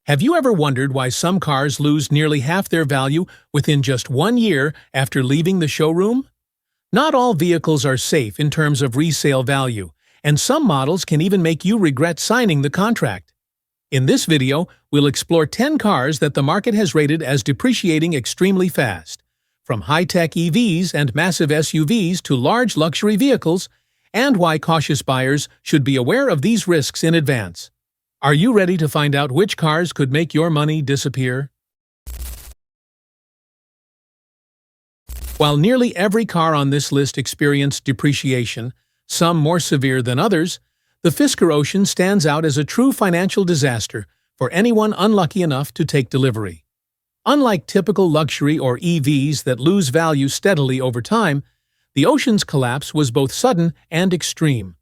Have you ever wondered why some cars lose nearly half their value within just 1 year after leaving the showroom? Not all vehicles are safe in terms of resale value, and some models can even make you regret signing the contract. In this video, we'll explore 10 cars that the market has rated as depreciating extremely fast, from high-tech EVs and massive SUVs to large luxury vehicles, and why cautious buyers should be aware of these risks in advance. Are you ready to find out which cars could make your money disappear? While nearly every car on this list experienced depreciation, some more severe than others, the Fisker Ocean stands out as a true financial disaster for anyone unlucky enough to take delivery. Unlike typical luxury or EVs that lose value steadily over time, the Ocean's collapse was both sudden and extreme.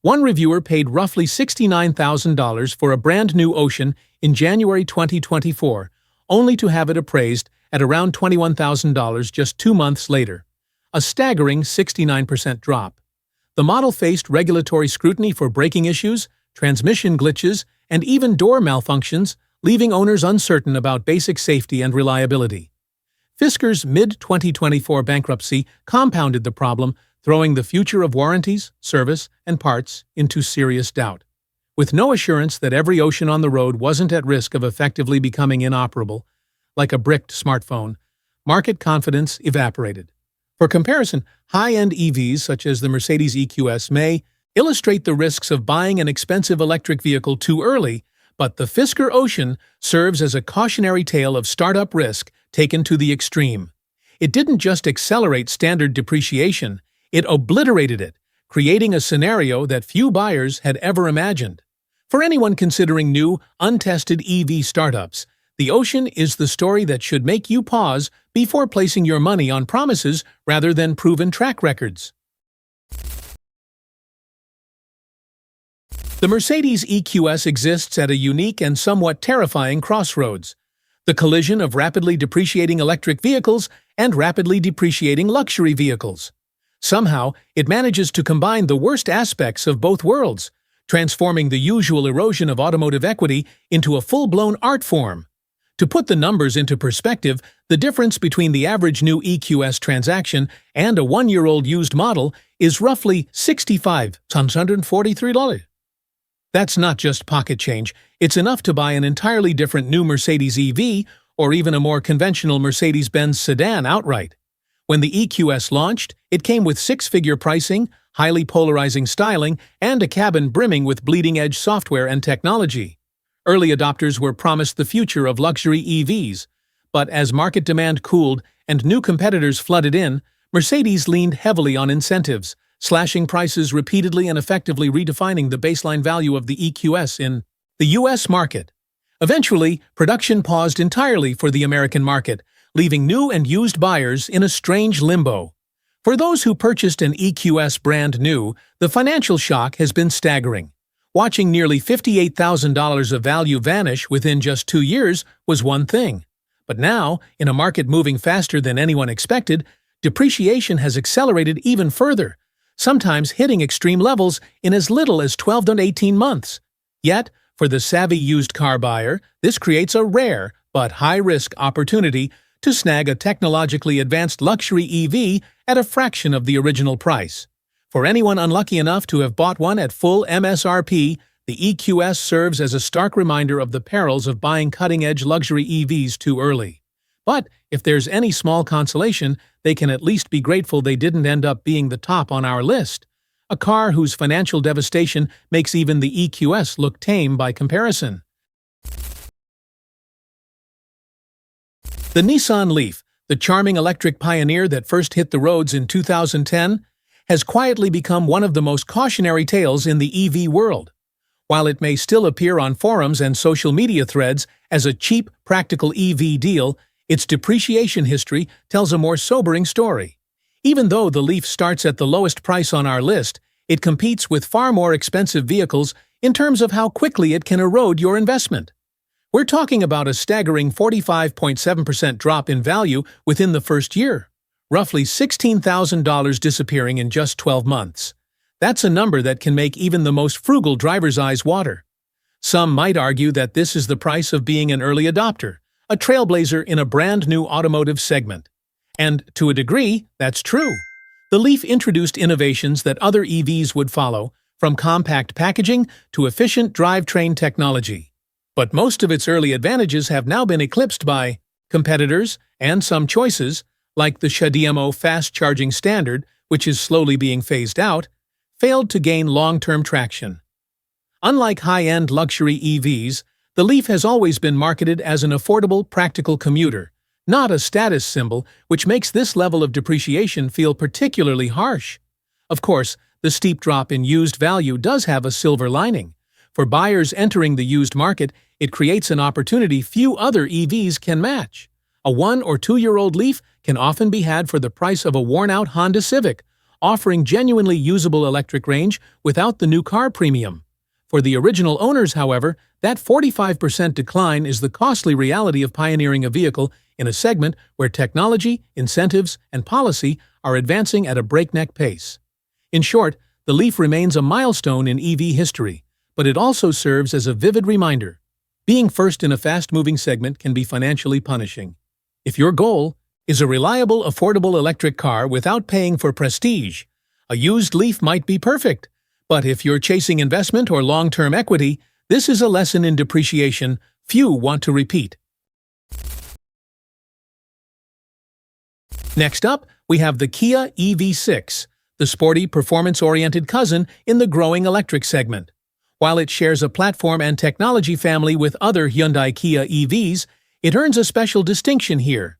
One reviewer paid roughly $69,000 for a brand-new Ocean in January 2024, only to have it appraised at around $21,000 just 2 months later, a staggering 69% drop. The model faced regulatory scrutiny for braking issues, transmission glitches, and even door malfunctions, leaving owners uncertain about basic safety and reliability. Fisker's mid-2024 bankruptcy compounded the problem, throwing the future of warranties, service, and parts into serious doubt. With no assurance that every Ocean on the road wasn't at risk of effectively becoming inoperable, like a bricked smartphone, market confidence evaporated. For comparison, high-end EVs such as the Mercedes EQS may illustrate the risks of buying an expensive electric vehicle too early, but the Fisker Ocean serves as a cautionary tale of startup risk taken to the extreme. It didn't just accelerate standard depreciation, it obliterated it, creating a scenario that few buyers had ever imagined. For anyone considering new, untested EV startups, the Ocean is the story that should make you pause before placing your money on promises rather than proven track records. The Mercedes EQS exists at a unique and somewhat terrifying crossroads, the collision of rapidly depreciating electric vehicles and rapidly depreciating luxury vehicles. Somehow, it manages to combine the worst aspects of both worlds, transforming the usual erosion of automotive equity into a full-blown art form. To put the numbers into perspective, the difference between the average new EQS transaction and a 1-year-old used model is roughly $65,643. That's not just pocket change, it's enough to buy an entirely different new Mercedes EV or even a more conventional Mercedes-Benz sedan outright. When the EQS launched, it came with 6-figure pricing, highly polarizing styling, and a cabin brimming with bleeding-edge software and technology. Early adopters were promised the future of luxury EVs, but as market demand cooled and new competitors flooded in, Mercedes leaned heavily on incentives, slashing prices repeatedly and effectively redefining the baseline value of the EQS in the U.S. market. Eventually, production paused entirely for the American market, leaving new and used buyers in a strange limbo. For those who purchased an EQS brand new, the financial shock has been staggering. Watching nearly $58,000 of value vanish within just 2 years was one thing. But now, in a market moving faster than anyone expected, depreciation has accelerated even further, sometimes hitting extreme levels in as little as 12 to 18 months. Yet, for the savvy used car buyer, this creates a rare but high-risk opportunity to snag a technologically advanced luxury EV at a fraction of the original price. For anyone unlucky enough to have bought one at full MSRP, the EQS serves as a stark reminder of the perils of buying cutting-edge luxury EVs too early. But if there's any small consolation, they can at least be grateful they didn't end up being the top on our list, a car whose financial devastation makes even the EQS look tame by comparison. The Nissan Leaf, the charming electric pioneer that first hit the roads in 2010, has quietly become one of the most cautionary tales in the EV world. While it may still appear on forums and social media threads as a cheap, practical EV deal, its depreciation history tells a more sobering story. Even though the Leaf starts at the lowest price on our list, it competes with far more expensive vehicles in terms of how quickly it can erode your investment. We're talking about a staggering 45.7% drop in value within the first year, roughly $16,000 disappearing in just 12 months. That's a number that can make even the most frugal driver's eyes water. Some might argue that this is the price of being an early adopter, a trailblazer in a brand new automotive segment. And to a degree, that's true. The Leaf introduced innovations that other EVs would follow, from compact packaging to efficient drivetrain technology. But most of its early advantages have now been eclipsed by competitors and some choices, like the CHAdeMO fast-charging standard, which is slowly being phased out, failed to gain long-term traction. Unlike high-end luxury EVs, the Leaf has always been marketed as an affordable, practical commuter, not a status symbol, which makes this level of depreciation feel particularly harsh. Of course, the steep drop in used value does have a silver lining. For buyers entering the used market, it creates an opportunity few other EVs can match. A 1- or 2-year-old Leaf can often be had for the price of a worn-out Honda Civic, offering genuinely usable electric range without the new car premium. For the original owners, however, that 45% decline is the costly reality of pioneering a vehicle in a segment where technology, incentives, and policy are advancing at a breakneck pace. In short, the Leaf remains a milestone in EV history, but it also serves as a vivid reminder. Being first in a fast-moving segment can be financially punishing. If your goal is a reliable, affordable electric car without paying for prestige, a used Leaf might be perfect. But if you're chasing investment or long-term equity, this is a lesson in depreciation few want to repeat. Next up, we have the Kia EV6, the sporty, performance-oriented cousin in the growing electric segment. While it shares a platform and technology family with other Hyundai Kia EVs, it earns a special distinction here.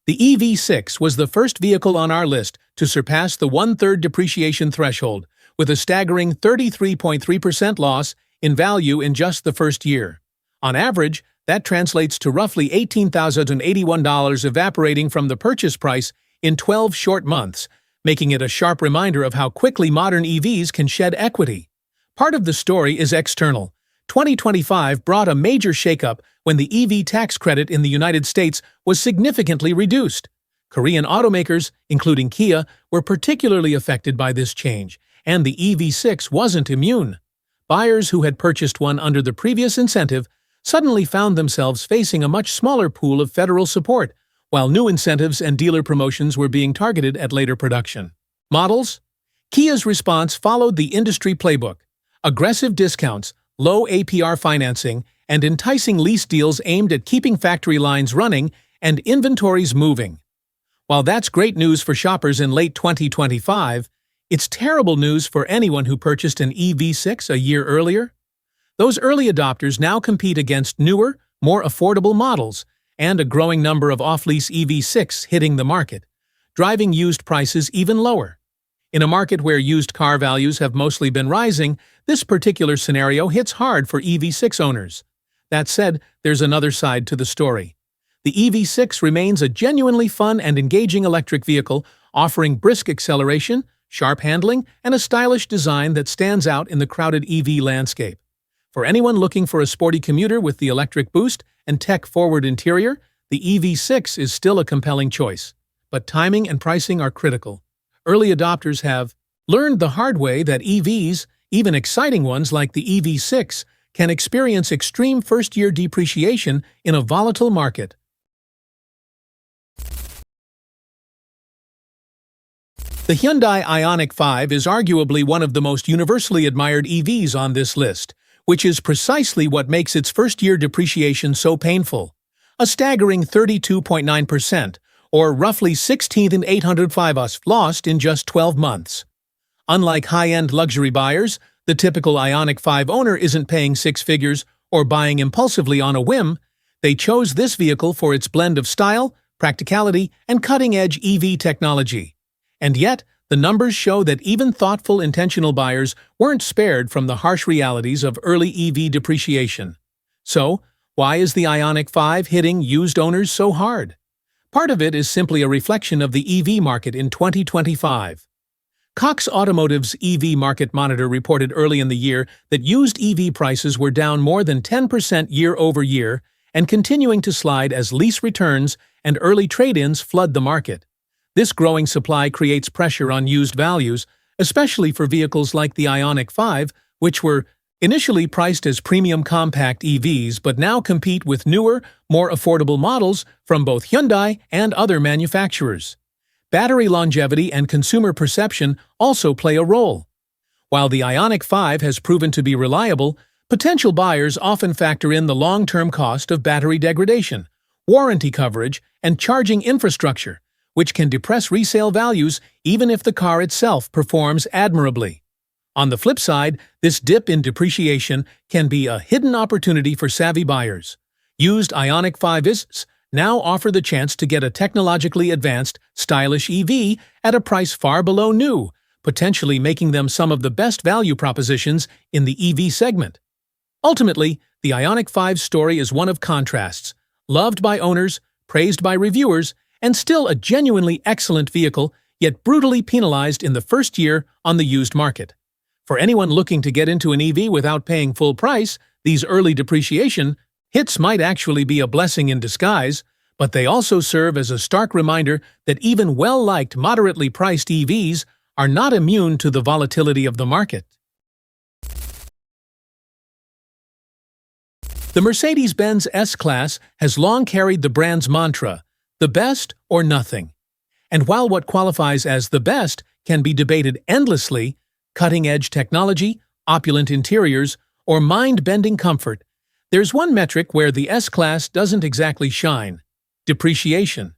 The EV6 was the first vehicle on our list to surpass the one-third depreciation threshold, with a staggering 33.3% loss in value in just the first year. On average, that translates to roughly $18,081 evaporating from the purchase price in 12 short months, making it a sharp reminder of how quickly modern EVs can shed equity. Part of the story is external. 2025 brought a major shakeup when the EV tax credit in the United States was significantly reduced. Korean automakers, including Kia, were particularly affected by this change, and the EV6 wasn't immune. Buyers who had purchased one under the previous incentive suddenly found themselves facing a much smaller pool of federal support, while new incentives and dealer promotions were being targeted at later production. Models? Kia's response followed the industry playbook. Aggressive discounts, low APR financing, and enticing lease deals aimed at keeping factory lines running and inventories moving. While that's great news for shoppers in late 2025, it's terrible news for anyone who purchased an EV6 a year earlier. Those early adopters now compete against newer, more affordable models and a growing number of off-lease EV6 hitting the market, driving used prices even lower. In a market where used car values have mostly been rising, this particular scenario hits hard for EV6 owners. That said, there's another side to the story. The EV6 remains a genuinely fun and engaging electric vehicle, offering brisk acceleration, sharp handling, and a stylish design that stands out in the crowded EV landscape. For anyone looking for a sporty commuter with the electric boost and tech-forward interior, the EV6 is still a compelling choice. But timing and pricing are critical. Early adopters have learned the hard way that EVs, even exciting ones like the EV6, can experience extreme first-year depreciation in a volatile market. The Hyundai Ioniq 5 is arguably one of the most universally admired EVs on this list, which is precisely what makes its first-year depreciation so painful. A staggering 32.9%, or roughly $16,805 lost in just 12 months. Unlike high-end luxury buyers, the typical Ioniq 5 owner isn't paying six figures or buying impulsively on a whim. They chose this vehicle for its blend of style, practicality, and cutting-edge EV technology. And yet, the numbers show that even thoughtful, intentional buyers weren't spared from the harsh realities of early EV depreciation. So, why is the Ioniq 5 hitting used owners so hard? Part of it is simply a reflection of the EV market in 2025. Cox Automotive's EV Market Monitor reported early in the year that used EV prices were down more than 10% year-over-year and continuing to slide as lease returns and early trade-ins flood the market. This growing supply creates pressure on used values, especially for vehicles like the Ioniq 5, which were Initially priced as premium compact EVs but now compete with newer, more affordable models from both Hyundai and other manufacturers. Battery longevity and consumer perception also play a role. While the Ioniq 5 has proven to be reliable, potential buyers often factor in the long-term cost of battery degradation, warranty coverage, and charging infrastructure, which can depress resale values even if the car itself performs admirably. On the flip side, this dip in depreciation can be a hidden opportunity for savvy buyers. Used Ioniq 5s now offer the chance to get a technologically advanced, stylish EV at a price far below new, potentially making them some of the best value propositions in the EV segment. Ultimately, the Ioniq 5's story is one of contrasts, loved by owners, praised by reviewers, and still a genuinely excellent vehicle, yet brutally penalized in the first year on the used market. For anyone looking to get into an EV without paying full price, these early depreciation hits might actually be a blessing in disguise, but they also serve as a stark reminder that even well-liked, moderately priced EVs are not immune to the volatility of the market. The Mercedes-Benz S-Class has long carried the brand's mantra, the best or nothing. And while what qualifies as the best can be debated endlessly, cutting-edge technology, opulent interiors, or mind-bending comfort, there's one metric where the S-Class doesn't exactly shine: depreciation.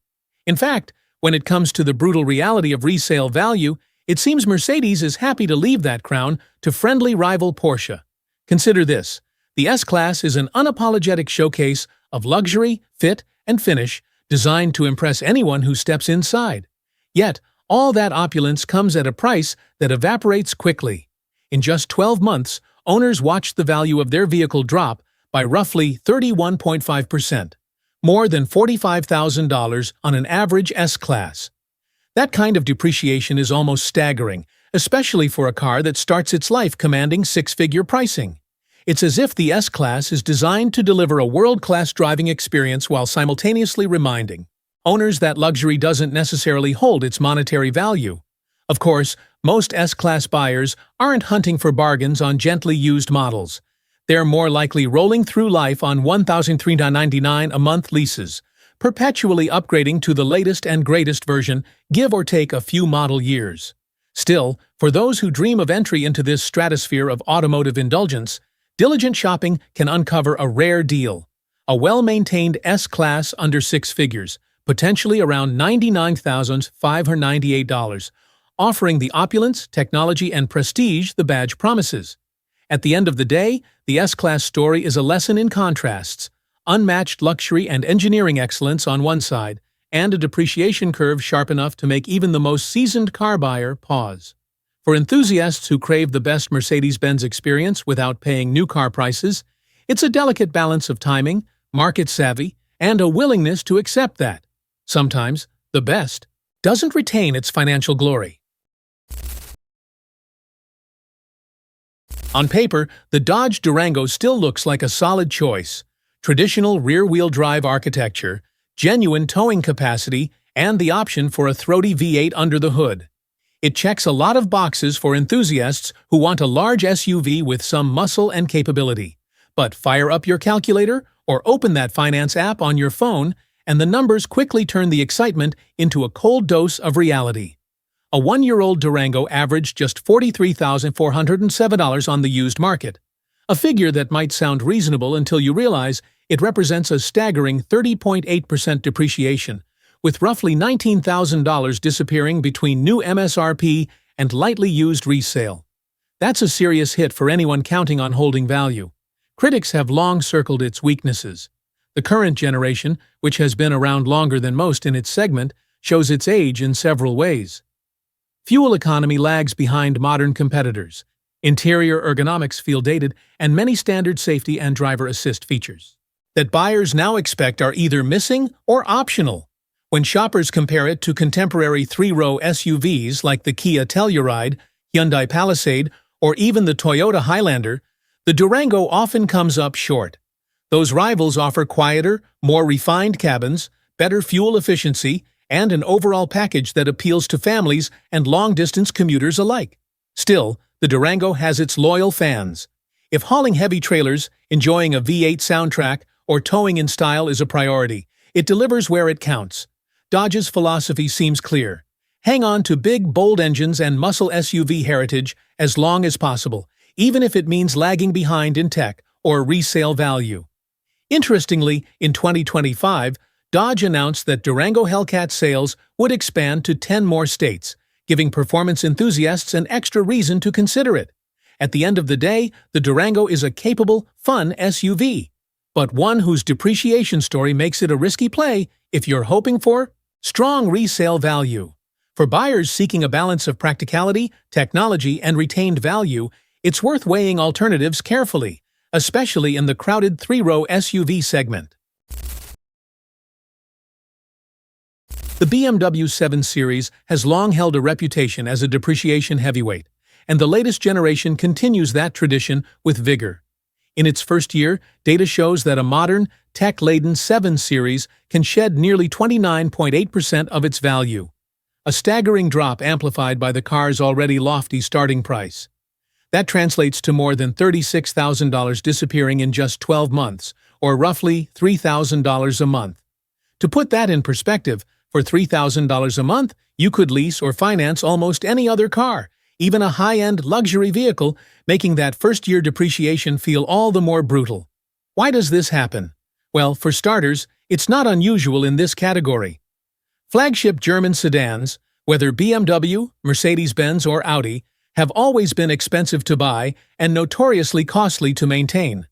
In fact, when it comes to the brutal reality of resale value, it seems Mercedes is happy to leave that crown to friendly rival Porsche. Consider this: the S-Class is an unapologetic showcase of luxury, fit, and finish designed to impress anyone who steps inside. Yet, all that opulence comes at a price that evaporates quickly. In just 12 months, owners watched the value of their vehicle drop by roughly 31.5%, more than $45,000 on an average S-Class. That kind of depreciation is almost staggering, especially for a car that starts its life commanding six-figure pricing. It's as if the S-Class is designed to deliver a world-class driving experience while simultaneously reminding owners that luxury doesn't necessarily hold its monetary value. Of course, most S-Class buyers aren't hunting for bargains on gently used models. They're more likely rolling through life on $1,399 a month leases, perpetually upgrading to the latest and greatest version, give or take a few model years. Still, for those who dream of entry into this stratosphere of automotive indulgence, diligent shopping can uncover a rare deal: a well-maintained S-Class under six figures, potentially around $99,598, offering the opulence, technology, and prestige the badge promises. At the end of the day, the S-Class story is a lesson in contrasts: unmatched luxury and engineering excellence on one side, and a depreciation curve sharp enough to make even the most seasoned car buyer pause. For enthusiasts who crave the best Mercedes-Benz experience without paying new car prices, it's a delicate balance of timing, market savvy, and a willingness to accept that sometimes the best doesn't retain its financial glory. On paper, the Dodge Durango still looks like a solid choice: traditional rear-wheel drive architecture, genuine towing capacity, and the option for a throaty V8 under the hood. It checks a lot of boxes for enthusiasts who want a large SUV with some muscle and capability. But fire up your calculator or open that finance app on your phone, and the numbers quickly turn the excitement into a cold dose of reality. A one-year-old Durango averaged just $43,407 on the used market, a figure that might sound reasonable until you realize it represents a staggering 30.8% depreciation, with roughly $19,000 disappearing between new MSRP and lightly used resale. That's a serious hit for anyone counting on holding value. Critics have long circled its weaknesses. The current generation, which has been around longer than most in its segment, shows its age in several ways. Fuel economy lags behind modern competitors. Interior ergonomics feel dated, and many standard safety and driver assist features that buyers now expect are either missing or optional. When shoppers compare it to contemporary three-row SUVs like the Kia Telluride, Hyundai Palisade, or even the Toyota Highlander, the Durango often comes up short. Those rivals offer quieter, more refined cabins, better fuel efficiency, and an overall package that appeals to families and long-distance commuters alike. Still, the Durango has its loyal fans. If hauling heavy trailers, enjoying a V8 soundtrack, or towing in style is a priority, it delivers where it counts. Dodge's philosophy seems clear. Hang on to big, bold engines and muscle SUV heritage as long as possible, even if it means lagging behind in tech or resale value. Interestingly, in 2025, Dodge announced that Durango Hellcat sales would expand to 10 more states, giving performance enthusiasts an extra reason to consider it. At the end of the day, the Durango is a capable, fun SUV, but one whose depreciation story makes it a risky play if you're hoping for strong resale value. For buyers seeking a balance of practicality, technology, and retained value, it's worth weighing alternatives carefully, especially in the crowded three-row SUV segment. The BMW 7 Series has long held a reputation as a depreciation heavyweight, and the latest generation continues that tradition with vigor. In its first year, data shows that a modern, tech-laden 7 Series can shed nearly 29.8% of its value, a staggering drop amplified by the car's already lofty starting price. That translates to more than $36,000 disappearing in just 12 months, or roughly $3,000 a month. To put that in perspective, for $3,000 a month, you could lease or finance almost any other car, even a high-end luxury vehicle, making that first-year depreciation feel all the more brutal. Why does this happen? Well, for starters, it's not unusual in this category. Flagship German sedans, whether BMW, Mercedes-Benz, or Audi, have always been expensive to buy and notoriously costly to maintain.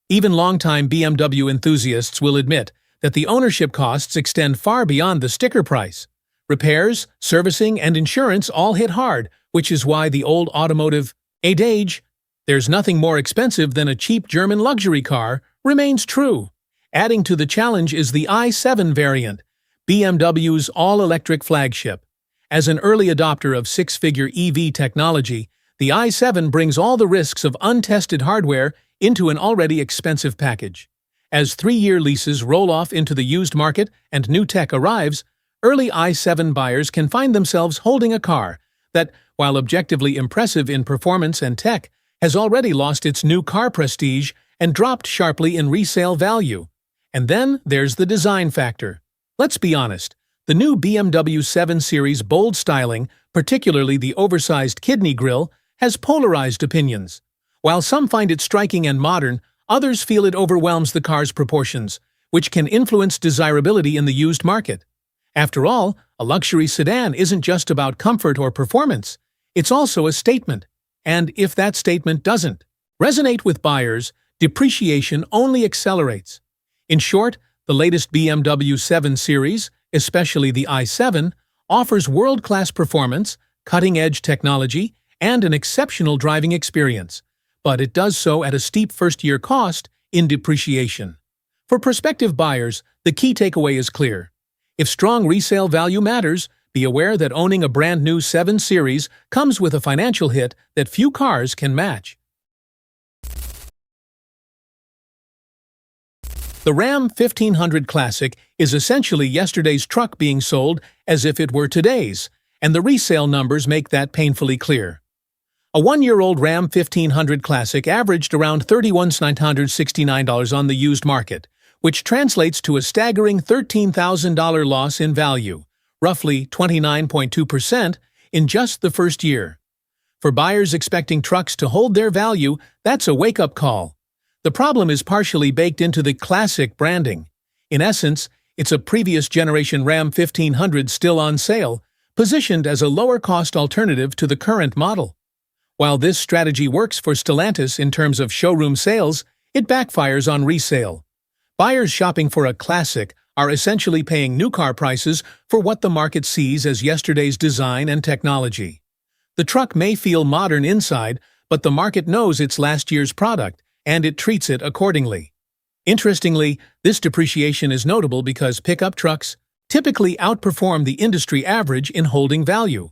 Even longtime BMW enthusiasts will admit that the ownership costs extend far beyond the sticker price. Repairs, servicing, and insurance all hit hard, which is why the old automotive adage, "There's nothing more expensive than a cheap German luxury car," remains true. Adding to the challenge is the i7 variant, BMW's all-electric flagship. As an early adopter of six-figure EV technology, the i7 brings all the risks of untested hardware into an already expensive package. As 3-year leases roll off into the used market and new tech arrives, early i7 buyers can find themselves holding a car that, while objectively impressive in performance and tech, has already lost its new car prestige and dropped sharply in resale value. And then there's the design factor. Let's be honest, the new BMW 7 Series bold styling, particularly the oversized kidney grille, has polarized opinions. While some find it striking and modern, others feel it overwhelms the car's proportions, which can influence desirability in the used market. After all, a luxury sedan isn't just about comfort or performance. It's also a statement. And if that statement doesn't resonate with buyers, depreciation only accelerates. In short, the latest BMW 7 Series, especially the i7, offers world-class performance, cutting-edge technology, and an exceptional driving experience. But it does so at a steep first-year cost in depreciation. For prospective buyers, the key takeaway is clear. If strong resale value matters, be aware that owning a brand-new 7 Series comes with a financial hit that few cars can match. The Ram 1500 Classic is essentially yesterday's truck being sold as if it were today's, and the resale numbers make that painfully clear. A 1-year-old Ram 1500 Classic averaged around $31,969 on the used market, which translates to a staggering $13,000 loss in value, roughly 29.2%, in just the first year. For buyers expecting trucks to hold their value, that's a wake-up call. The problem is partially baked into the Classic branding. In essence, it's a previous generation Ram 1500 still on sale, positioned as a lower-cost alternative to the current model. While this strategy works for Stellantis in terms of showroom sales, it backfires on resale. Buyers shopping for a Classic are essentially paying new car prices for what the market sees as yesterday's design and technology. The truck may feel modern inside, but the market knows it's last year's product, and it treats it accordingly. Interestingly, this depreciation is notable because pickup trucks typically outperform the industry average in holding value.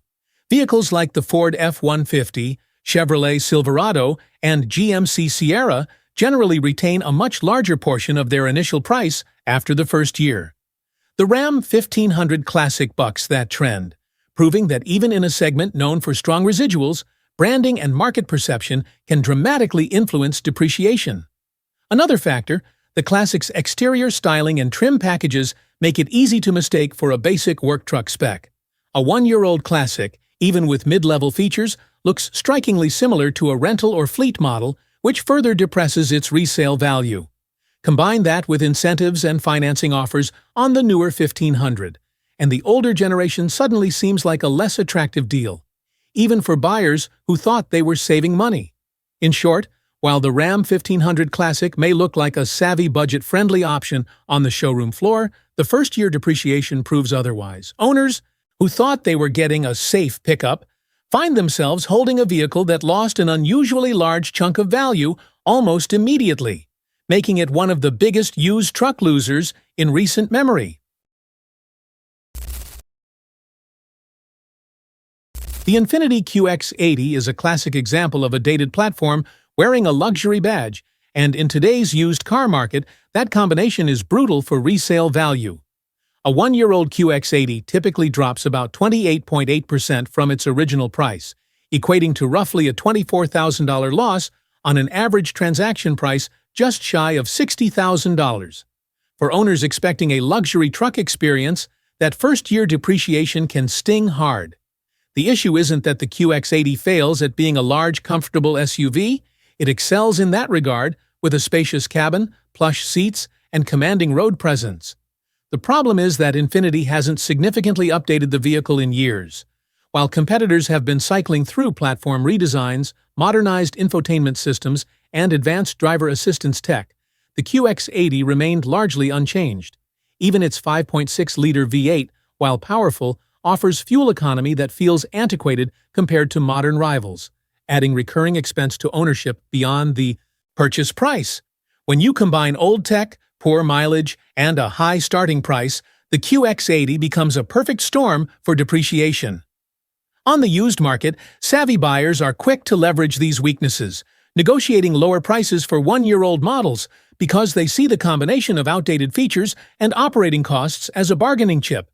Vehicles like the Ford F-150, Chevrolet Silverado, and GMC Sierra generally retain a much larger portion of their initial price after the first year. The Ram 1500 Classic bucks that trend, proving that even in a segment known for strong residuals, branding and market perception can dramatically influence depreciation. Another factor, the classic's exterior styling and trim packages make it easy to mistake for a basic work truck spec. A one-year-old classic, even with mid-level features, looks strikingly similar to a rental or fleet model, which further depresses its resale value. Combine that with incentives and financing offers on the newer 1500, and the older generation suddenly seems like a less attractive deal, even for buyers who thought they were saving money. In short, while the Ram 1500 Classic may look like a savvy budget-friendly option on the showroom floor, the first-year depreciation proves otherwise. Owners who thought they were getting a safe pickup find themselves holding a vehicle that lost an unusually large chunk of value almost immediately, making it one of the biggest used truck losers in recent memory. The Infiniti QX80 is a classic example of a dated platform wearing a luxury badge, and in today's used car market, that combination is brutal for resale value. A one-year-old QX80 typically drops about 28.8% from its original price, equating to roughly a $24,000 loss on an average transaction price just shy of $60,000. For owners expecting a luxury truck experience, that first-year depreciation can sting hard. The issue isn't that the QX80 fails at being a large, comfortable SUV. It excels in that regard, with a spacious cabin, plush seats, and commanding road presence. The problem is that Infiniti hasn't significantly updated the vehicle in years. While competitors have been cycling through platform redesigns, modernized infotainment systems, and advanced driver assistance tech, the QX80 remained largely unchanged. Even its 5.6-liter V8, while powerful, offers fuel economy that feels antiquated compared to modern rivals, adding recurring expense to ownership beyond the purchase price. When you combine old tech, poor mileage, and a high starting price, the QX80 becomes a perfect storm for depreciation. On the used market, savvy buyers are quick to leverage these weaknesses, negotiating lower prices for one-year-old models because they see the combination of outdated features and operating costs as a bargaining chip.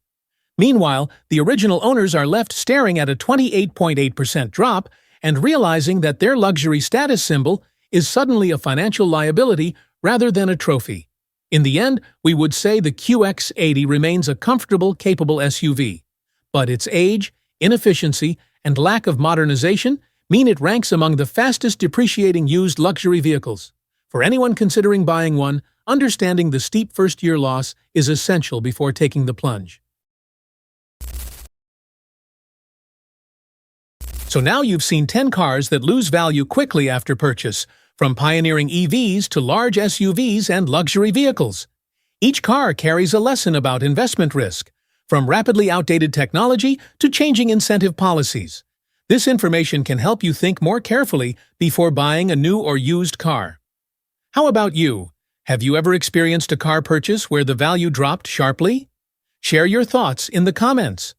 Meanwhile, the original owners are left staring at a 28.8% drop and realizing that their luxury status symbol is suddenly a financial liability rather than a trophy. In the end, we would say the QX80 remains a comfortable, capable SUV. But its age, inefficiency, and lack of modernization mean it ranks among the fastest depreciating used luxury vehicles. For anyone considering buying one, understanding the steep first-year loss is essential before taking the plunge. So now you've seen 10 cars that lose value quickly after purchase, from pioneering EVs to large SUVs and luxury vehicles. Each car carries a lesson about investment risk, from rapidly outdated technology to changing incentive policies. This information can help you think more carefully before buying a new or used car. How about you? Have you ever experienced a car purchase where the value dropped sharply? Share your thoughts in the comments.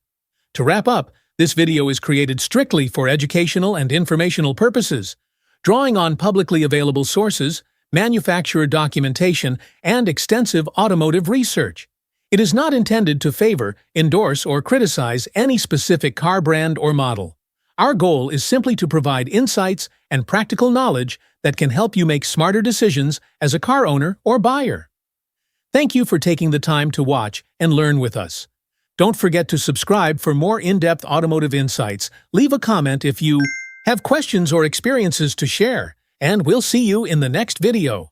To wrap up, this video is created strictly for educational and informational purposes, drawing on publicly available sources, manufacturer documentation, and extensive automotive research. It is not intended to favor, endorse, or criticize any specific car brand or model. Our goal is simply to provide insights and practical knowledge that can help you make smarter decisions as a car owner or buyer. Thank you for taking the time to watch and learn with us. Don't forget to subscribe for more in-depth automotive insights. Leave a comment if you have questions or experiences to share, and we'll see you in the next video.